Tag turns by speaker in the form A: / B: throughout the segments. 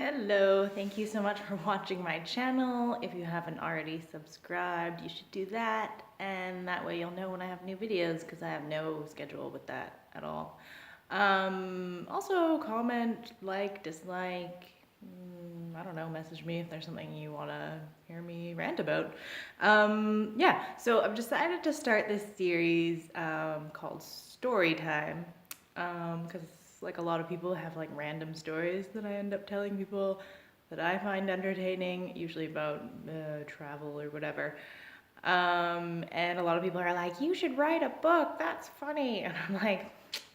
A: Hello, thank you so much for watching my channel. If you haven't already subscribed, you should do that, and that way you'll know when I have new videos because I have no schedule with that at all. Also comment, like, dislike, I don't know, message me if there's something you want to hear me rant about. Yeah, so I've decided to start this series called Storytime because like a lot of people have like random stories that I end up telling people that I find entertaining, usually about travel or whatever. And a lot of people are like, you should write a book, that's funny. And I'm like,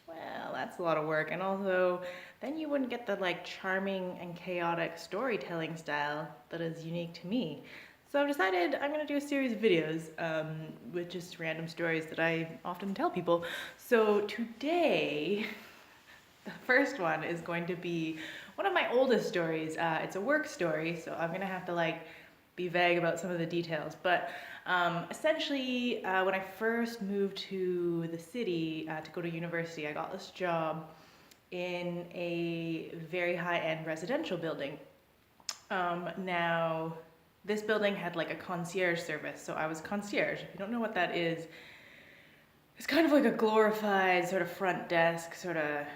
A: well, that's a lot of work. And also, then you wouldn't get the like charming and chaotic storytelling style that is unique to me. So I've decided I'm going to do a series of videos with just random stories that I often tell people. So today, the first one is going to be one of my oldest stories. It's a work story, so I'm gonna have to like be vague about some of the details. But essentially, when I first moved to the city to go to university, I got this job in a very high-end residential building. Now, this building had like a concierge service, so I was concierge. If you don't know what that is, it's kind of like a glorified sort of front desk, sort of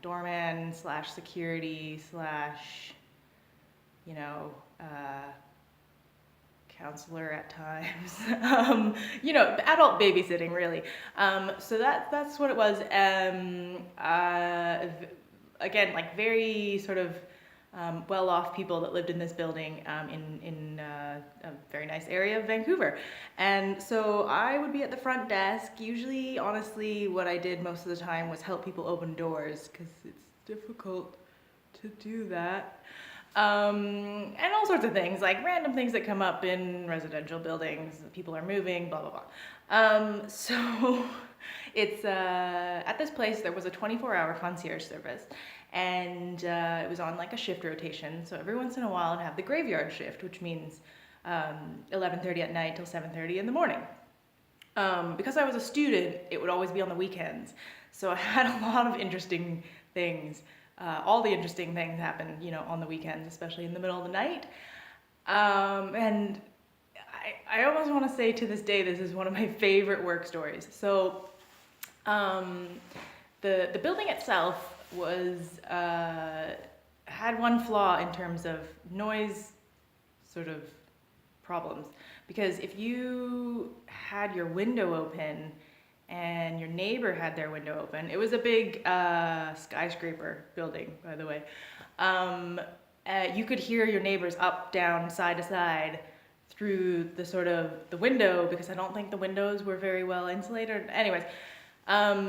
A: doorman slash security slash, you know, counselor at times. Adult babysitting really. So that's what it was. Again, like very sort of well-off people that lived in this building in a very nice area of Vancouver. And so I would be at the front desk. Usually, honestly, what I did most of the time was help people open doors because it's difficult to do that. And all sorts of things, like random things that come up in residential buildings. People are moving, blah, blah, blah. So it's at this place, there was a 24-hour concierge service, and it was on like a shift rotation. So every once in a while I'd have the graveyard shift, which means 11:30 at night till 7:30 in the morning. Because I was a student, it would always be on the weekends. So I had a lot of interesting things. All the interesting things happen, on the weekends, especially in the middle of the night. And I almost want to say to this day, this is one of my favorite work stories. So the building itself was had one flaw in terms of noise sort of problems, because if you had your window open and your neighbor had their window open, it was a big skyscraper building, by the way, you could hear your neighbors up, down, side to side through the sort of the window, because I don't think the windows were very well insulated. Anyways,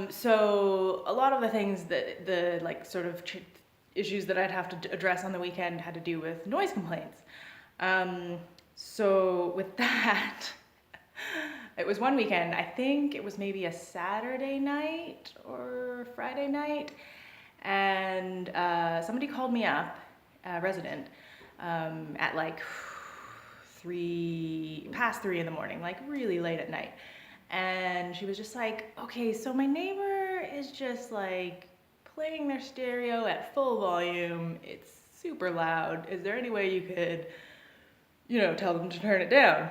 A: so a lot of the things that the like sort of issues that I'd have to address on the weekend had to do with noise complaints. So with that, it was one weekend, I think it was maybe a Saturday night or Friday night, and somebody called me up, a resident, at like past 3 in the morning, like really late at night. And she was just like, okay, so my neighbor is just like playing their stereo at full volume. It's super loud. Is there any way you could, tell them to turn it down?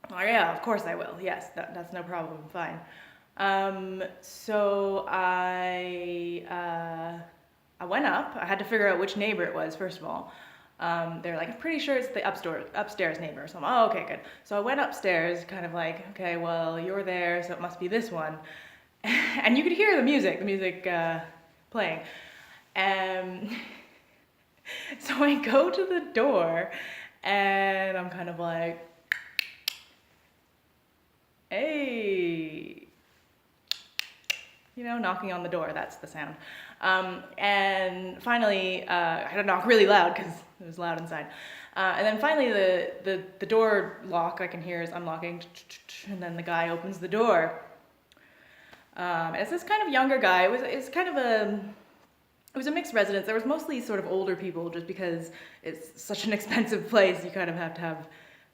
A: Oh yeah, of course I will. Yes, that's no problem. Fine. So I went up. I had to figure out which neighbor it was, first of all. They're like, I'm pretty sure it's the upstairs neighbor. So I'm, oh, okay, good. So I went upstairs, kind of like, okay, well, you're there, so it must be this one. And you could hear the music playing. So I go to the door, and I'm kind of like, hey, knocking on the door, that's the sound. And finally, I had to knock really loud because it was loud inside. And then finally the door lock I can hear is unlocking, and then the guy opens the door. And it's this kind of younger guy. It was a mixed residence. There was mostly sort of older people, just because it's such an expensive place. You kind of have to have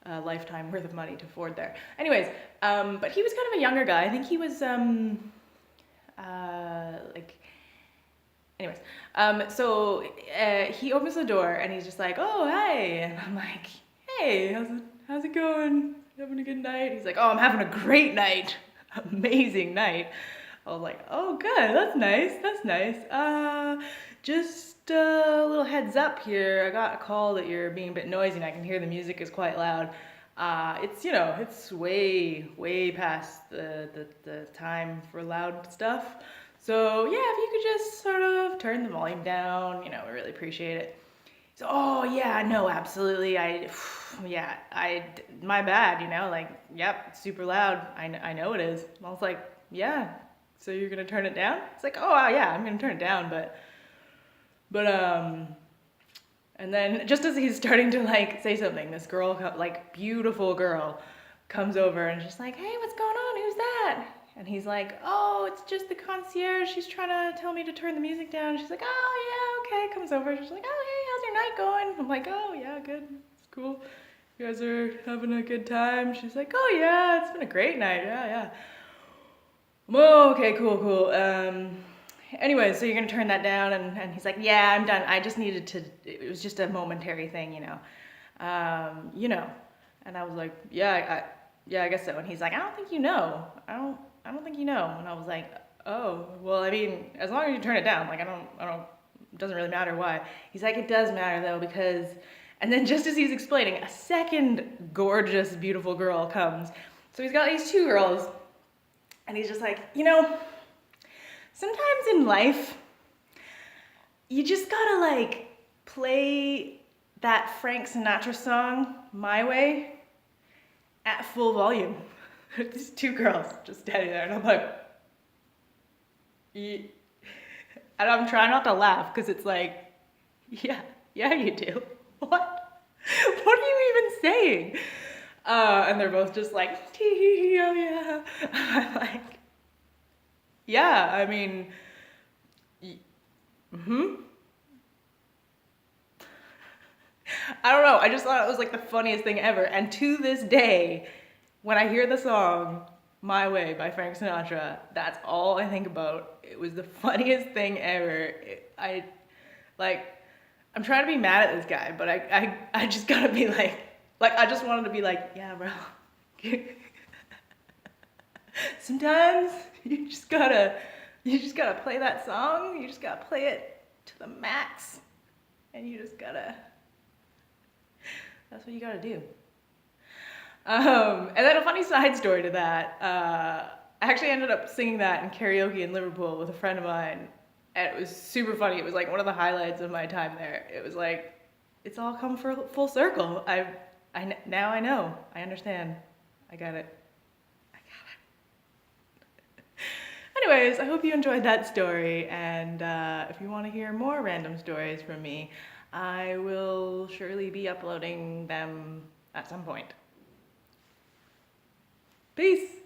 A: a lifetime worth of money to afford there. Anyways, but he was kind of a younger guy. I think he was like Anyways, he opens the door and he's just like, "Oh, hi," and I'm like, "Hey, how's it going? Having a good night?" He's like, "Oh, I'm having a great night, amazing night." I was like, "Oh, good, that's nice, that's nice. Just a little heads up here. I got a call that you're being a bit noisy and I can hear the music is quite loud. It's, you know, it's way past the time for loud stuff. So yeah, if you could just sort of turn the volume down, you know, I really appreciate it." So, "Oh yeah, no, absolutely. My bad, you know, like, yep, it's super loud. I know it is." I was like, "Yeah, so you're gonna turn it down?" It's like, "Oh yeah, I'm gonna turn it down, but and then just as he's starting to like say something, this girl, like beautiful girl, comes over and she's like, "Hey, what's going on? Who's that?" And he's like, "Oh, it's just the concierge. She's trying to tell me to turn the music down." She's like, "Oh yeah, okay." Comes over. She's like, "Oh hey, how's your night going?" I'm like, "Oh yeah, good. It's cool. You guys are having a good time?" She's like, "Oh yeah, it's been a great night. Yeah." "Oh, okay, cool. Anyway, so you're gonna turn that down?" And he's like, "Yeah, I'm done. I just needed to, it was just a momentary thing, you know. You know." And I was like, yeah, I guess so." And he's like, "I don't think you know. I don't think you know." And I was like, "Oh, well, I mean, as long as you turn it down, like, I don't, it doesn't really matter why." He's like, "It does matter though, because," and then just as he's explaining, a second gorgeous, beautiful girl comes. So he's got these two girls, and he's just like, "You know, sometimes in life, you just gotta like play that Frank Sinatra song, My Way, at full volume." These two girls just standing there, and I'm like, "Ye-" and I'm trying not to laugh because it's like, yeah, you do. What? What are you even saying? And they're both just like, "Tee hee hee, oh yeah." I'm like, yeah, I mean, I don't know. I just thought it was like the funniest thing ever. And to this day, when I hear the song My Way by Frank Sinatra, that's all I think about. It was the funniest thing ever. Like, I'm trying to be mad at this guy, but I just gotta be like, I just wanted to be like, "Yeah, bro." Sometimes you just gotta play that song. You just gotta play it to the max. And you just gotta, that's what you gotta do. And then a funny side story to that, I actually ended up singing that in karaoke in Liverpool with a friend of mine, and it was super funny. It was like one of the highlights of my time there. It was like, it's all come full circle. Now I know, I understand, I got it. Anyways, I hope you enjoyed that story, and if you want to hear more random stories from me, I will surely be uploading them at some point. Peace!